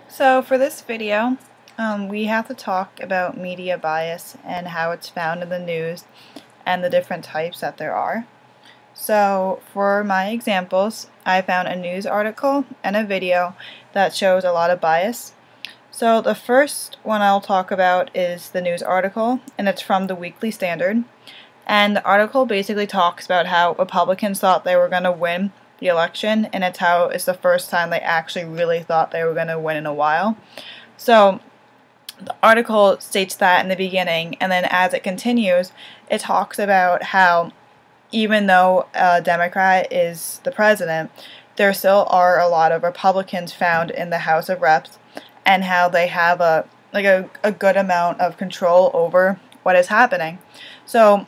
So for this video, we have to talk about media bias and how it's found in the news and the different types that there are. So for my examples, I found a news article and a video that shows a lot of bias. So the first one I'll talk about is the news article, and it's from the Weekly Standard. And the article basically talks about how Republicans thought they were going to win the election, and it's how it's the first time they actually really thought they were going to win in a while. So the article states that in the beginning, and then as it continues, it talks about how even though a Democrat is the president, there still are a lot of Republicans found in the House of Reps, and how they have a good amount of control over what is happening. So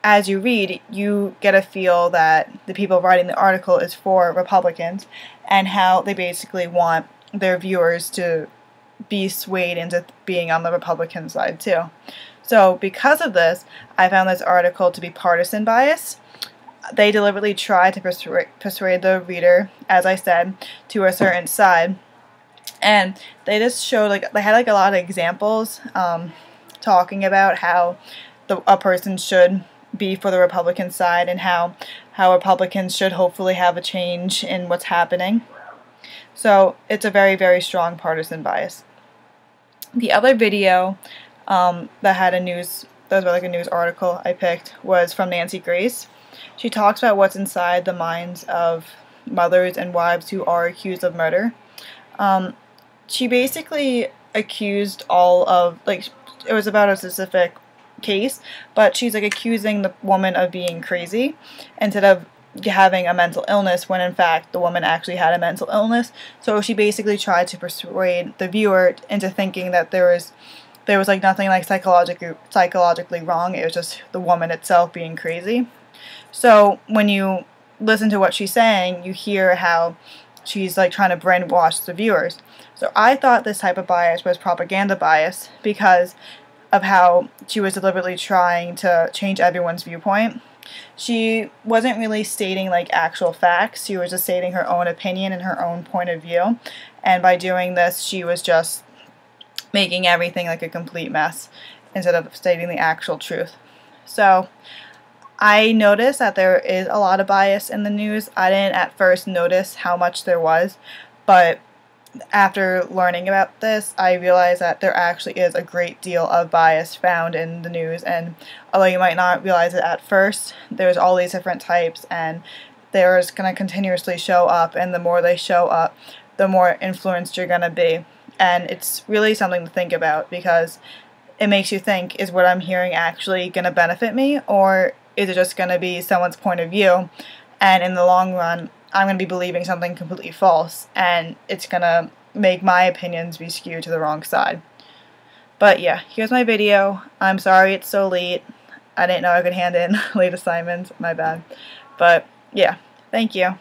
as you read, you get a feel that the people writing the article is for Republicans, and how they basically want their viewers to be swayed into being on the Republican side too. So because of this, I found this article to be partisan bias. They deliberately try to persuade the reader, as I said, to a certain side. And they just showed, they had a lot of examples talking about how a person should be for the Republican side, and how Republicans should hopefully have a change in what's happening. So it's a very, very strong partisan bias. The other video that had a news article I picked was from Nancy Grace. She talks about what's inside the minds of mothers and wives who are accused of murder. She basically accused it was about a specific case, but she's accusing the woman of being crazy instead of having a mental illness, when in fact the woman actually had a mental illness. So she basically tried to persuade the viewer into thinking that there was nothing psychologically wrong. It was just the woman itself being crazy. So when you listen to what she's saying, you hear how she's trying to brainwash the viewers. So I thought this type of bias was propaganda bias, because of how she was deliberately trying to change everyone's viewpoint. She wasn't really stating actual facts. She was just stating her own opinion and her own point of view. And by doing this, she was just making everything a complete mess instead of stating the actual truth. So I noticed that there is a lot of bias in the news. I didn't at first notice how much there was, but after learning about this, I realized that there actually is a great deal of bias found in the news, and although you might not realize it at first, there's all these different types, and they're just going to continuously show up, and the more they show up, the more influenced you're going to be. And it's really something to think about, because it makes you think, is what I'm hearing actually going to benefit me, or is it just going to be someone's point of view, and in the long run, I'm going to be believing something completely false, and it's going to make my opinions be skewed to the wrong side. But yeah, here's my video. I'm sorry it's so late. I didn't know I could hand in late assignments. My bad. But yeah, thank you.